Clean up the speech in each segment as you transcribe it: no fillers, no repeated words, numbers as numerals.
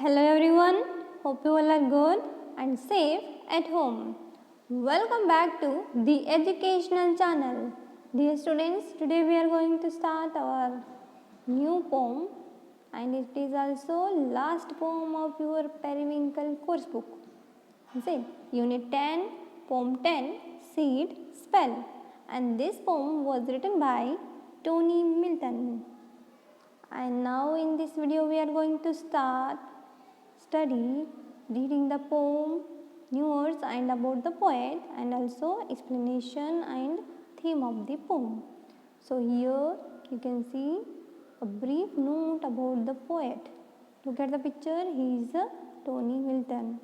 Hello everyone, hope you all are good and safe at home. Welcome back to the educational channel. Dear students, today we are going to start our new poem and it is also last poem of your periwinkle course book. Is it? Unit 10, poem 10, Seed Spell, and this poem was written by Tony Milton. And now in this video we are going to study reading the poem, new words and about the poet and also explanation and theme of the poem. So here you can see a brief note about the poet. Look at the picture, he is Tony Milton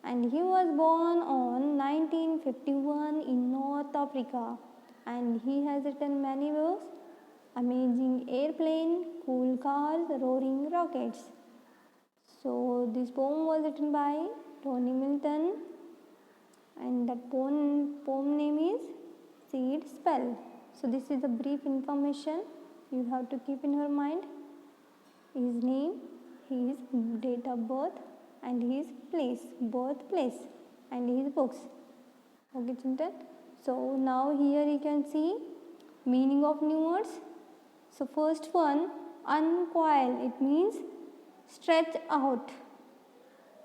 and he was born on 1951 in North Africa and he has written many books: Amazing Airplane, Cool Cars, Roaring Rockets. So this poem was written by Tony Milton and that poem name is Seed Spell. So this is the brief information you have to keep in your mind: his name, his date of birth and his birthplace and his books. Okay children. So now here you can see meaning of new words. So first one, uncoil, it means stretch out.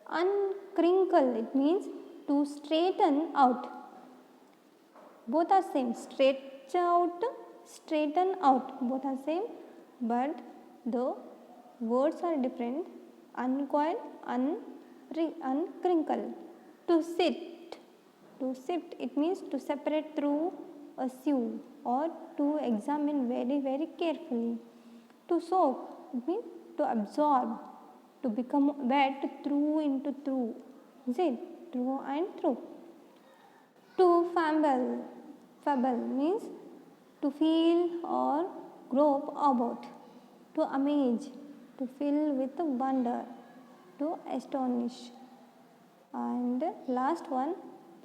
Uncrinkle, it means to straighten out. Both are same, stretch out, straighten out, both are same, but the words are different. Uncoil, uncrinkle. To sift, it means to separate through a sieve or to examine very carefully. To soak, it means to absorb, to become wet through into through. Is it? Through and through. To fable means to feel or grope about. To amaze, to fill with wonder, to astonish. And last one,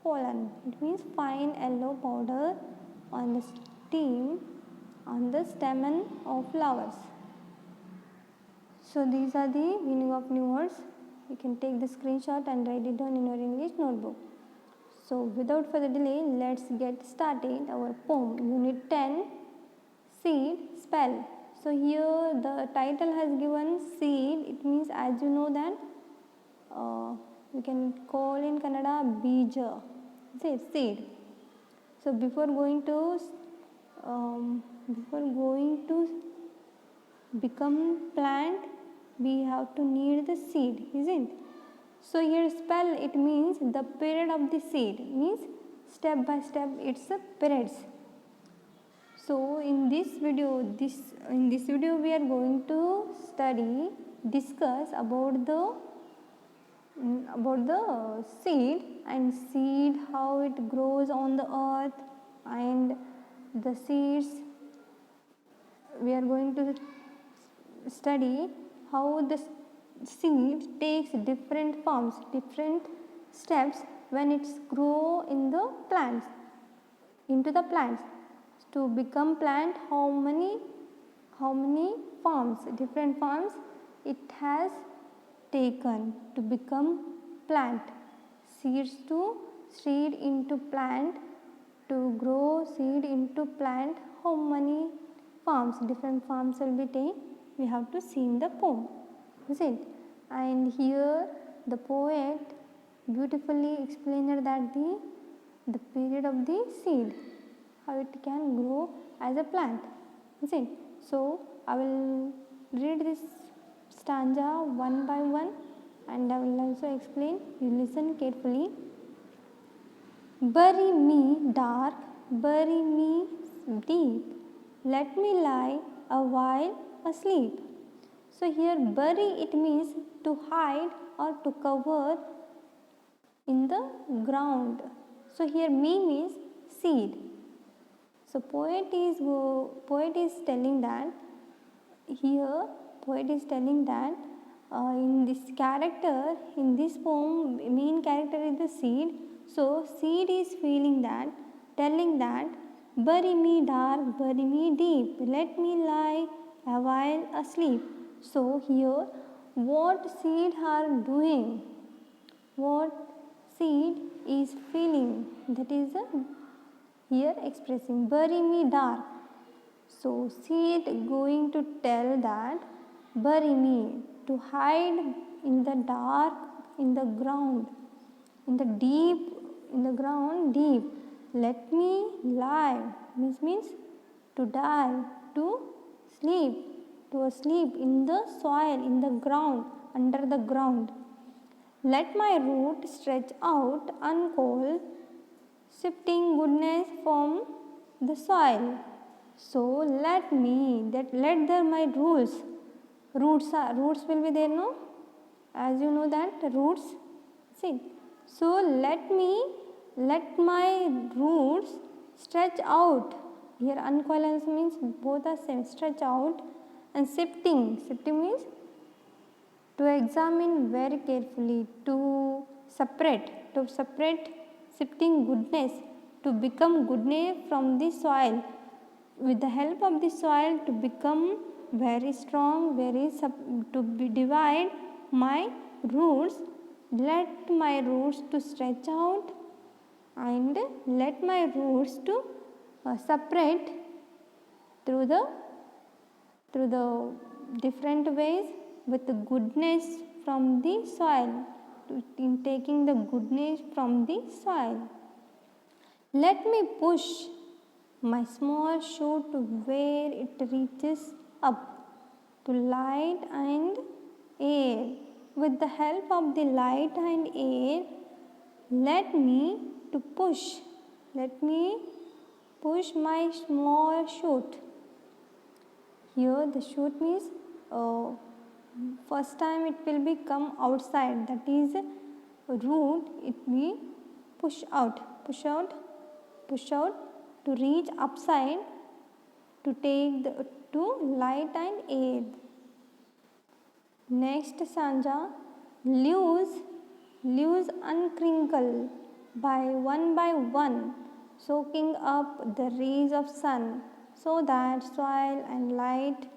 pollen, it means fine yellow powder on the stem, on the stamen of flowers. So these are the meaning of new words. You can take the screenshot and write it down in your English notebook. So without further delay, let's get started our poem. Unit 10, Seed Spell. So here the title has given seed. It means, as you know that we can call in Kannada bija. Say seed. So before going to become plant, we have to need the seed, isn't? So here spell, it means the period of the seed, means step by step its periods. So in this video we are going to discuss about the seed and seed, how it grows on the earth, and the seeds. We are going to study how the seed takes different forms, different steps when it's grow in the plants, into the plants. To become plant, how many forms, different forms it has taken to become plant. Seeds to seed into plant, to grow seed into plant, how many forms, different forms will be taken. We have to see in the poem, is it? And here the poet beautifully explained that the period of the seed, how it can grow as a plant, is it? So I will read this stanza one by one and I will also explain. You listen carefully. Bury me dark, bury me deep, let me lie a while asleep. So here bury, it means to hide or to cover in the ground. So here me means seed. So poet is telling that in this character, in this poem, main character is the seed. So seed is telling that bury me dark, bury me deep, let me lie a while asleep. So here what seed are doing, what seed is feeling, that is here expressing. Bury me dark, so seed going to tell that bury me, to hide in the dark, in the ground, in the deep, in the ground deep. Let me lie means to die, to sleep, to sleep in the soil, in the ground, under the ground. Let my root stretch out uncold, shifting goodness from the soil. So let me, that let the my roots will be there, no? As you know that roots, see. So let my roots stretch out. Here uncoiled means both are same, stretch out, and shifting means to examine very carefully, to separate, shifting goodness, to become goodness from the soil. With the help of the soil to become very strong, to divide my roots. Let my roots to stretch out, and let my roots to separate through the different ways with the goodness from the soil, in taking the goodness from the soil. Let me push my small shoot to where it reaches up to light and air. With the help of the light and air, let me push my small shoot. Here the shoot means first time it will be come outside, that is root, it will push out to reach upside, to take to light and air. Next stanza, leaves uncrinkle by one, soaking up the rays of sun, so that soil and light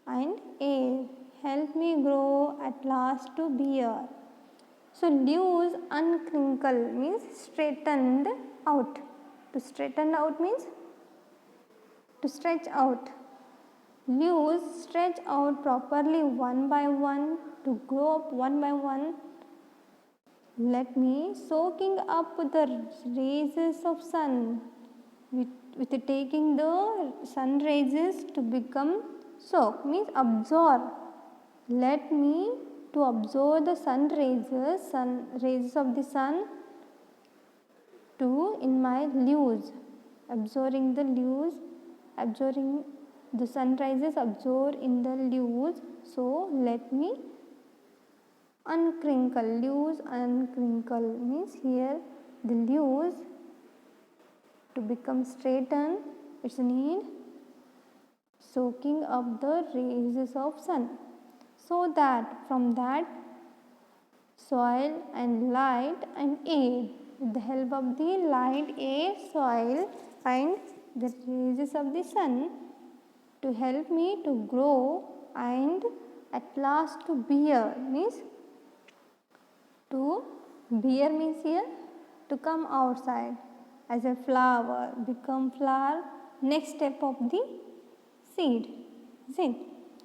and air help me grow at last to bear. So leaves uncrinkle means straightened out. To straighten out means to stretch out. Leaves stretch out properly one by one, to grow up one by one. Let me soaking up the rays of sun, with taking the sun rays to become soak means absorb. Let me to absorb the sun rays of the sun to in my leaves, absorbing the sun rises, absorb in the leaves. So let me uncrinkle. Leaves uncrinkle means here the leaves to become straightened, it's need soaking up the rays of sun, so that from that soil and light and air, with the help of the light, air, soil and the rays of the sun, to help me to grow and at last to bear means here to come outside as a flower, become flower, next step of the seed. See,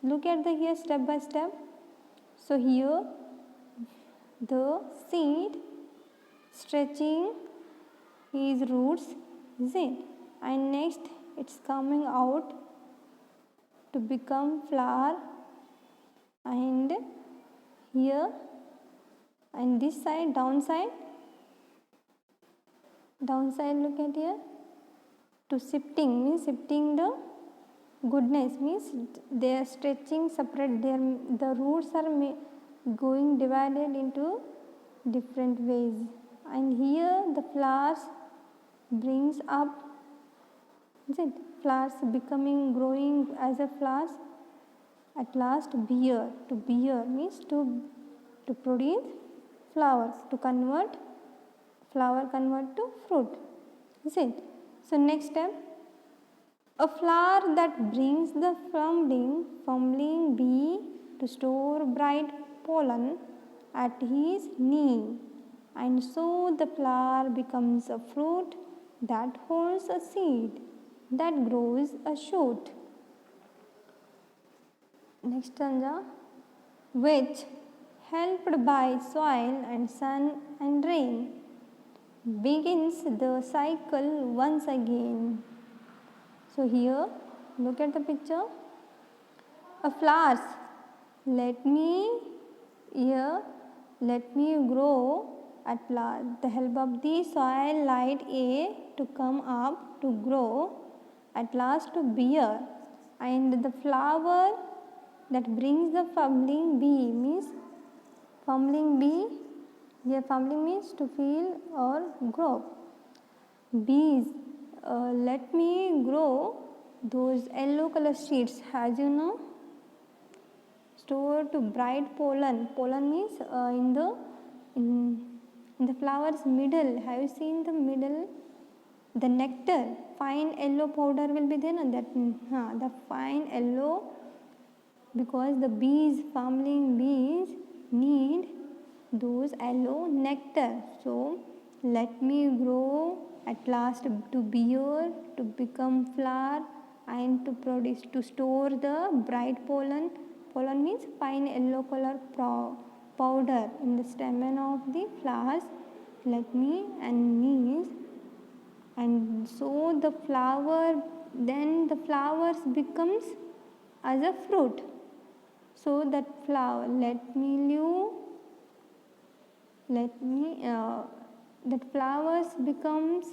look at the here step by step. So here the seed stretching his roots, is it? And next it's coming out to become flower, and here and this side downside look at here, to shifting means shifting the goodness means they are stretching separate, the roots are going divided into different ways, and here the flowers brings up, is it? Flowers becoming growing as a flowers, at last bear, to bear means to produce flowers, to convert flower to fruit, is it? So next step, a flower that brings the fumbling bee to store bright pollen at his knee, and so the flower becomes a fruit that holds a seed that grows a shoot. Next stanza, which, helped by soil and sun and rain, begins the cycle once again. So here, look at the picture. A flowers, let me grow at the help of the soil, light, air to come up to grow, at last to bear, and the flower that brings the fumbling bee means fumbling bee. Here fumbling means to feel or grow. Bees, let me grow those yellow color seeds, as you know, store to bright pollen. Pollen means in the flower's middle. Have you seen the middle? The nectar, fine yellow powder will be there, and the fine yellow, because the bees, fumbling bees, need those yellow nectar. So let me grow at last to bear, to become flower, and to produce, to store the bright pollen. Pollen means fine yellow color powder in the stamen of the flowers. Let me and means, and so the flower, then the flowers becomes as a fruit. So that flower, that flowers becomes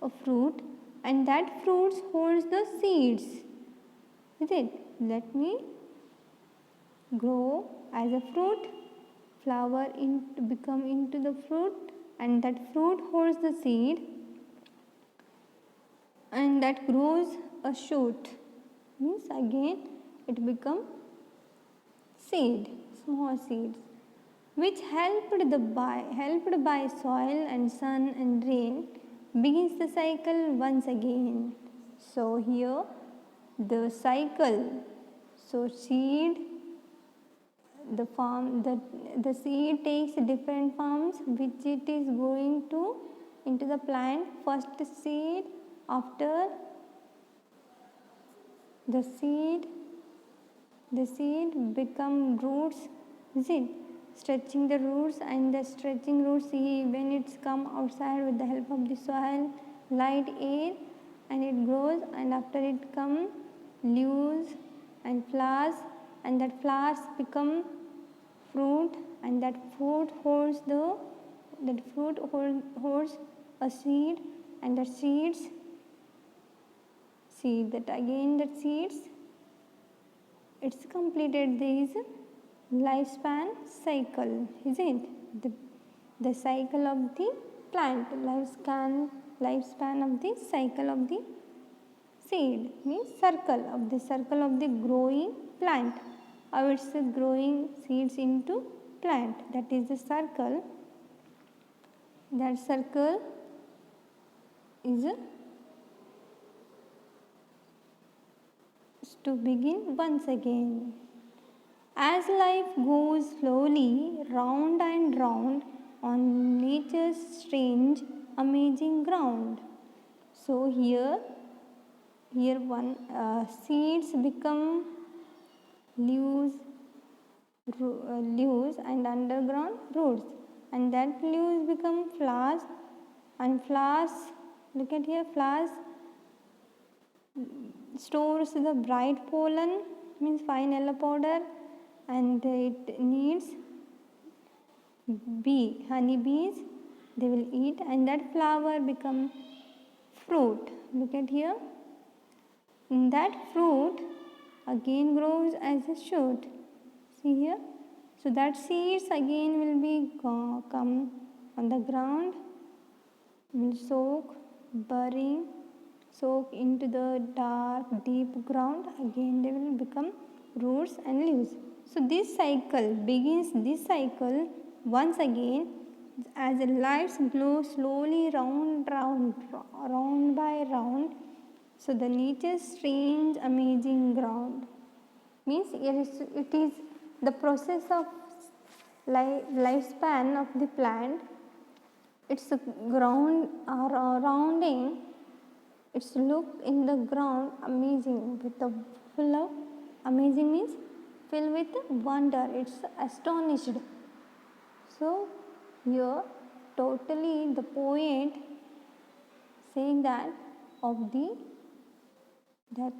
a fruit, and that fruit holds the seeds. Is it? Let me grow as a fruit, flower become into the fruit, and that fruit holds the seed, and that grows a shoot. Means again it become seed, small seeds, which helped by soil and sun and rain, begins the cycle once again. So here the cycle. So seed, the seed takes different forms which it is going to into the plant. First seed, after the seed become roots. Is it? Stretching the roots, and the stretching roots, when it's come outside with the help of the soil, light, air, and it grows, and after it come leaves and flowers, and that flowers become fruit, and that fruit holds a seed, and that seeds it's completed this lifespan cycle. Is it? The cycle of the plant, lifespan of the cycle of the seed means circle of the growing plant. How it's growing seeds into plant. That is the circle. That circle is to begin once again. As life goes slowly round and round on nature's strange, amazing ground. So here seeds become leaves and underground roots, and that leaves become flowers, and flowers, look at here, flowers stores the bright pollen, means fine yellow powder, and it needs honey bees, they will eat, and that flower become fruit. Look at here, that fruit again grows as a shoot. See here, so that seeds again will be come on the ground, will soak into the dark deep ground, again they will become roots and leaves. So this cycle begins once again, as the lights glow slowly round by round. So the nature's strange amazing ground means it is the process of lifespan of the plant, its ground rounding, its look in the ground amazing with the full of amazing means filled with wonder, it's astonished. So here totally the poet saying that of that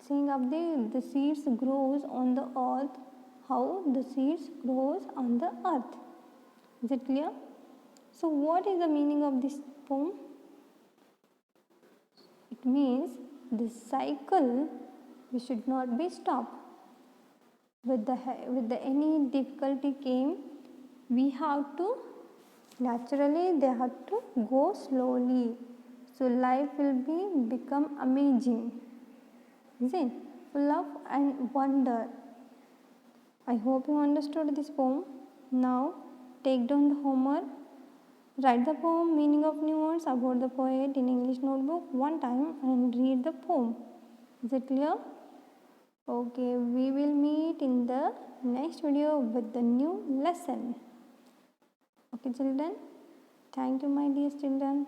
saying of the seeds grows on the earth, how the seeds grows on the earth. Is it clear? So what is the meaning of this poem? It means this cycle we should not be stopped. With the any difficulty came, we have to naturally they have to go slowly. So life will become amazing. Is it? Full of and wonder. I hope you understood this poem. Now take down the homework. Write the poem meaning of new words about the poet in English notebook one time and read the poem. Is it clear? Okay, we will meet in the next video with the new lesson. Okay children, thank you my dear children.